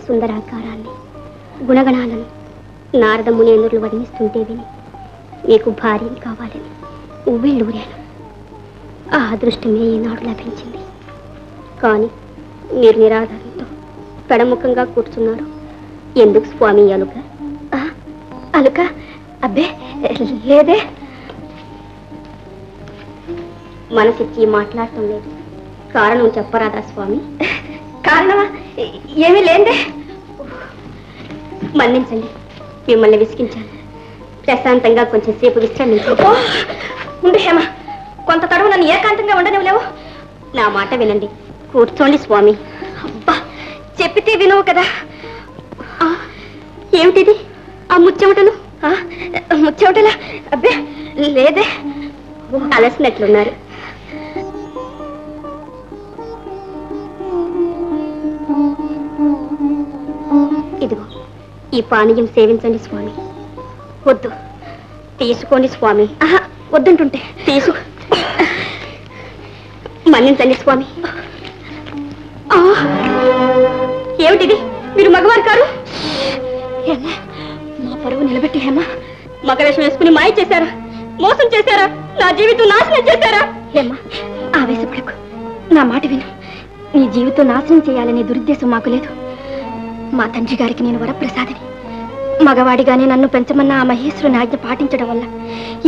సుందరాకారాన్ని గుణగణాలను నారద మునేంద్రులు వర్ణిస్తుంటే విని మీకు భార్యని కావాలని ఉవ్విళ్ళూరాను. ఆ అదృష్టమే ఈనాడు లభించింది. కానీ మీరు నిరాధారంతో పెడముఖంగా కూర్చున్నారు. ఎందుకు స్వామి అలుక? అలుక? అబ్బే లేదే. మనసిచ్చి మాట్లాడటం లేదు. కారణం చెప్పరాదా స్వామి? కారణమా? ఏమీ లేదే. మన్నించండి, మిమ్మల్ని విసిగించాను. ప్రశాంతంగా కొంచెం సేపు విశ్రమించండి. ఉండు హేమ, కొంత తడవు నన్ను ఏకాంతంగా ఉండనివ్వలేవు. నా మాట వినండి. కూర్చోండి స్వామి. అబ్బా, చెప్పితే వినవు కదా. ఏమిటిది? ఆ ముచ్చెమటలు? ముచ్చెమటలా? అబ్బే లేదే. అలసినట్లున్నారు. ఇదిగో ఈ పానీయం సేవించండి స్వామి. వద్దు, తీసుకోండి స్వామి. వద్దంటుంటే తీసుకో. మన్నించండి స్వామి. ఏమిటిది? మీరు మగవారు కారు? మా పరువు నిలబెట్టి హేమ మగవేషం వేసుకుని మాయ చేశారా? మోసం చేశారా? నా జీవితం నాశనం చేశారా? హేమ, ఆవేశపడకు. నా మాట విను. నీ జీవితం నాశనం చేయాలనే దురుద్దేశం మాకు లేదు. మా తండ్రి గారికి నేను వరప్రసాదిని. మగవాడిగానే నన్ను పెంచమన్న ఆ మహేశ్వరుని ఆజ్ఞ పాటించడం వల్ల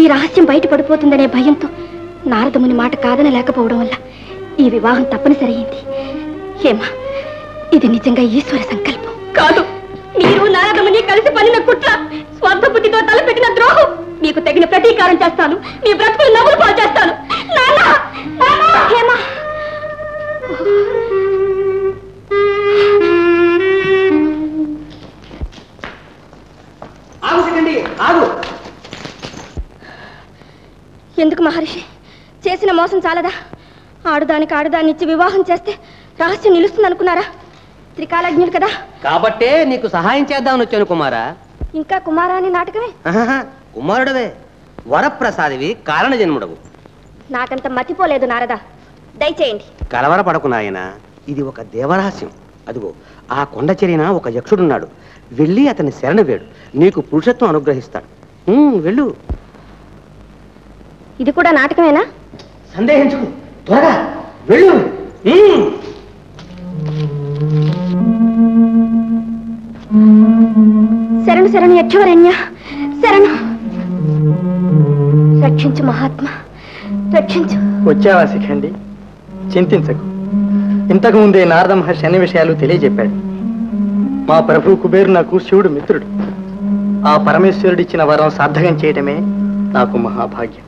ఈ రహస్యం బయటపడిపోతుందనే భయంతో నారదముని మాట కాదనలేకపోవడం వల్ల ఈ వివాహం తప్పనిసరి అయింది. హేమా, ఇది నిజంగా ఈశ్వర సంకల్పం కాదు. మీరు నారదముని కలిసి పనిన కుట్ర, స్వార్థ బుద్ధితో తలపెట్టిన ద్రోహం. మీకు తగిన ప్రతీకారం చేస్తాను. మీ బ్రతుకులు నవ్వులు పాలు చేస్తాను. హేమా, ఎందుకు మహర్షి? చేసిన మోసం చాలదా? ఆడుదానికి ఆడుదాన్ని ఇచ్చి వివాహం చేస్తే రహస్యం నిలుస్తుంది అనుకున్నారా? త్రికాలజ్ఞుడు కదా, కాబట్టే నీకు సహాయం చేద్దామని వచ్చాను కుమారా. ఇంకా కుమారా అని నాటకమే. కుమారుడవే, వరప్రసాదివి, కారణ జన్ముడవు. నాకంత మతిపోలేదు నారదా, దయచేయండి. కలవరపడకు నాయన, ఇది ఒక దేవరహస్యం. అదిగో ఆ కొండ చెరిన ఒక యక్షుడున్నాడు. వెళ్ళి అతని శరణ వేడు, నీకు పురుషత్వం అనుగ్రహిస్తాడు. వెళ్ళు. ఇది కూడా నాటకమేనా? సందేహించుకు, త్వరగా వెళ్ళు. శరణు శరణు యక్షవరణ్య, శరణు. రక్షించు మహాత్మా, రక్షించు. వచ్చావా శిఖండి? చింతించకు. ఇంతకు ముందే నారద మహర్షి అన్ని విషయాలు తెలియజెప్పాడు. మా ప్రభు కుబేరు నాకు శివుడు మిత్రుడు. ఆ పరమేశ్వరుడిచ్చిన వరం సార్థకం చేయటమే నాకు మహాభాగ్యం.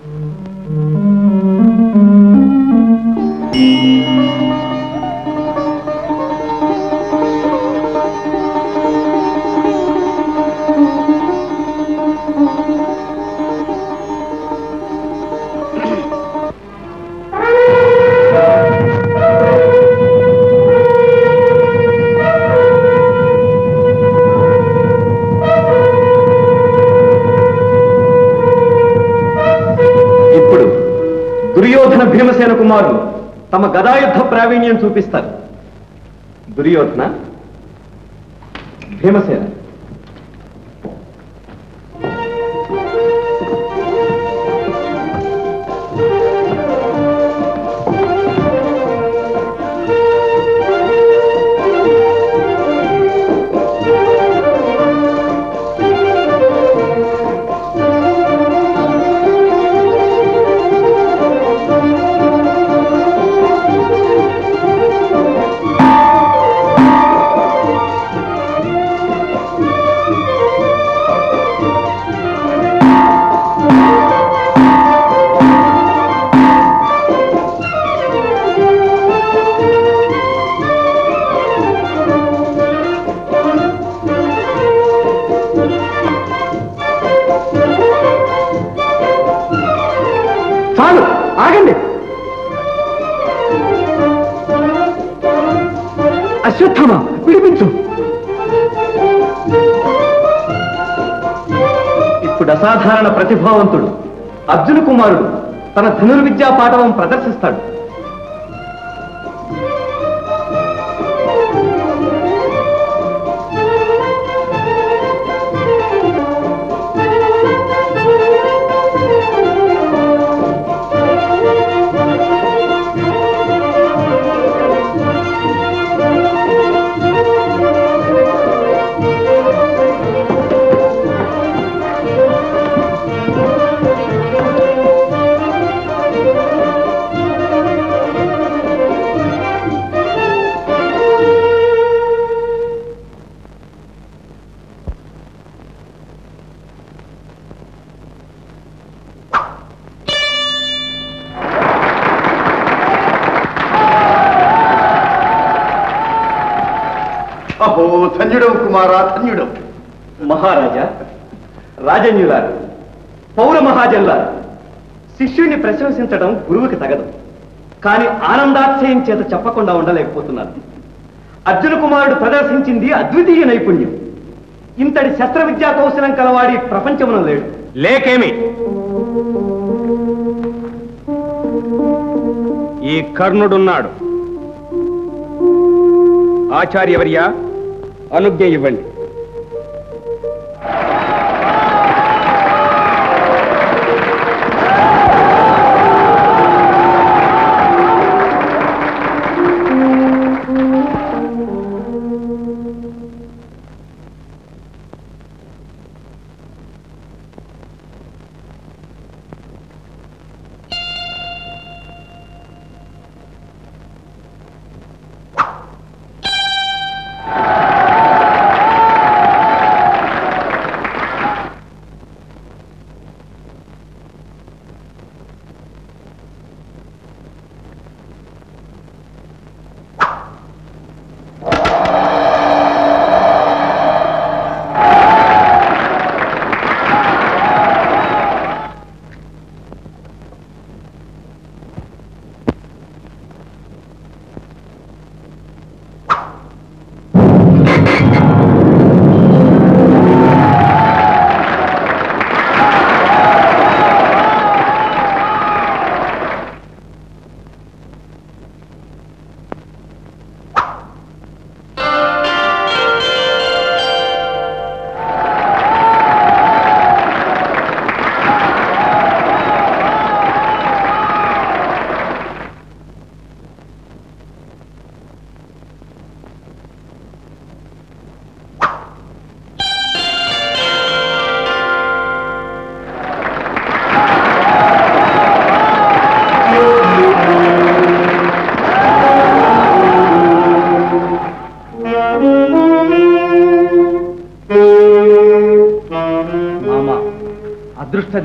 దుర్యోధన భీమసేన కుమారులు తమ గదాయుద్ధ ప్రావీణ్యం చూపిస్తారు. దుర్యోధన, భీమసేన. అశ్వత్థామ, విడిపించు. ఇప్పుడు అసాధారణ ప్రతిభావంతుడు అర్జున కుమారుడు తన ధనుర్విద్యా పాఠవం ప్రదర్శిస్తాడు. అహో ధన్యుడవు కుమారా, ధన్యుడవు. మహారాజా, రాజన్యులారు, పౌర మహాజన్లారు, శిష్యుడిని ప్రశంసించడం గురువుకి తగదు. కానీ ఆనందాతిశయం చేత చెప్పకుండా ఉండలేకపోతున్నారు. అర్జున కుమారుడు ప్రదర్శించింది అద్వితీయ నైపుణ్యం. ఇంతటి శస్త్ర విద్యా కౌశలం కలవాడి ప్రపంచమున లేడు. లేకేమి, ఈ కర్ణుడున్నాడు. ఆచార్యవర్య, అనుజ్ఞ ఇవ్వండి.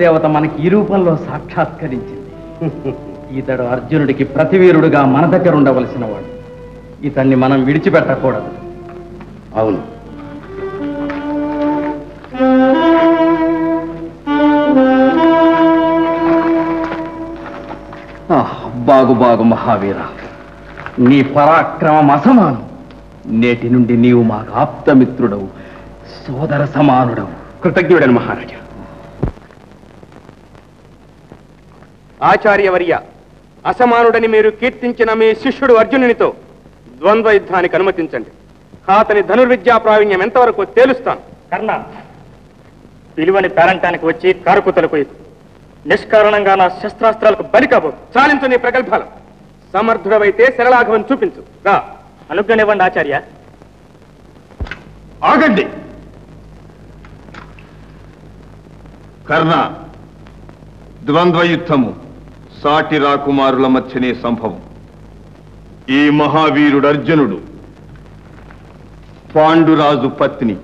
దేవత మనకి ఈ రూపంలో సాక్షాత్కరించింది. ఇతడు అర్జునుడికి ప్రతివీరుడుగా మన దగ్గర ఉండవలసిన వాడు. ఇతన్ని మనం విడిచిపెట్టకూడదు. అవును, బాగు బాగు మహావీర, నీ పరాక్రమం అసమానం. నేటి నుండి నీవు మాకు ఆప్తమిత్రుడవు, సోదర సమానుడవు. కృతజ్ఞుడను మహారాజా. ఆచార్యవర్య, అసమానుడని మీరు కీర్తించిన మీ శిష్యుడు అర్జునునితో ద్వంద్వ యుద్ధానికి అనుమతించండి. అతని ధనుర్విద్యా ప్రావీణ్యం ఎంతవరకు తేలుస్తాను. కర్ణ, విలువని పేరంటానికి వచ్చి కారుకుతలకు నిష్కారణంగా నా శస్త్రాస్త్రాలకు బలి కాబోదు. చాలించు నీ ప్రగల్భాలు. సమర్థుడవైతే శరళాఘవం చూపించు. రా. అనుజ్ఞనివ్వండి ఆచార్య. ఆగండి. కర్ణ, ద్వంద్వ యుద్ధము సాటి రాకుమారుల మధ్యనే సంభవం. ఈ మహావీరుడు అర్జునుడు పాండురాజు పత్ని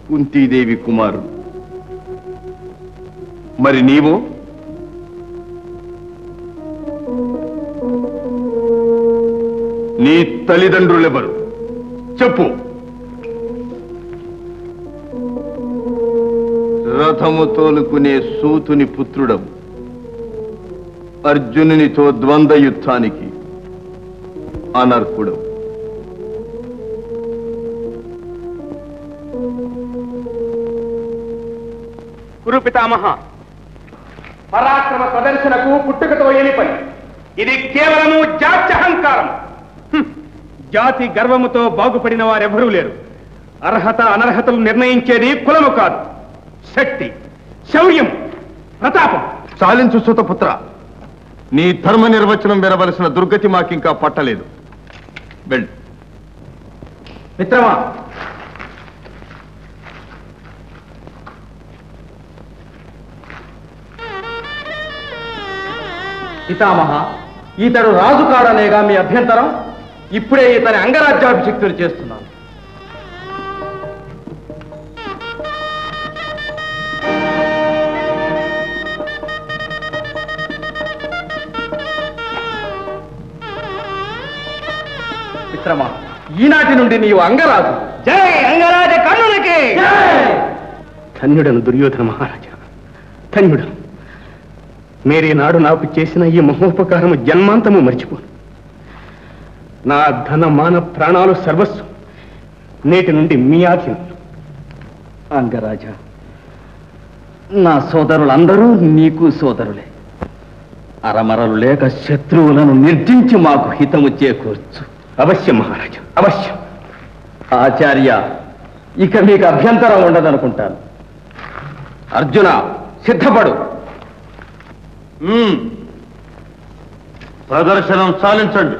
కుంతీదేవి కుమారుడు. మరి నీవు నీ తల్లిదండ్రులెవరు చెప్పు. రథము తోలుకునే సూతుని పుత్రుడవు. అర్జునునితో ద్వంద్వ యుద్ధానికి అనర్హుడవు. కురు పితామహ, పరాక్రమ ప్రదర్శనకు పుట్టుకతో ఏమి పని? ఇది కేవలము జాత్యహంకారం. జాతి గర్వముతో బాగుపడిన వారెవరూ లేరు. అర్హత అనర్హతలు నిర్ణయించేది కులము కాదు, శక్తి, శౌర్యం, ప్రతాపం. చాలించు సుతపుత్ర, నీ ధర్మ నిర్వచనం వినవలసిన దుర్గతి మాకింకా పట్టలేదు. వెళ్ళు. మిత్రమా, పితామహ, ఇతడు రాజు కాడనేగా మీ అభ్యంతరం? ఇప్పుడే ఇతని అంగరాజ్యాభిషిక్తులు చేస్తున్నాను. మిత్రమా, ఈనాటి నుండి నీవు అంగరాజు. జై అంగరాజ కర్ణునికి! ధన్యుడను దుర్యోధన మహారాజా, ధన్యుడను. మేరీ నాడు నాకు చేసిన ఈ మహోపకారము జన్మాంతము మర్చిపోను. నా ధన మాన ప్రాణాలు సర్వస్వం నేటి నుండి మీ ఆధీనం. అంగరాజా, నా సోదరులందరూ నీకు సోదరులే. అరమరలు లేక శత్రువులను నిర్జించి మాకు హితము చేకూర్చు. అవశ్యం మహారాజా, అవశ్యం. ఆచార్య, ఇక మీకు అభ్యంతరం ఉండదనుకుంటాను. అర్జున, సిద్ధపడు. ప్రదర్శనం సాలించండి.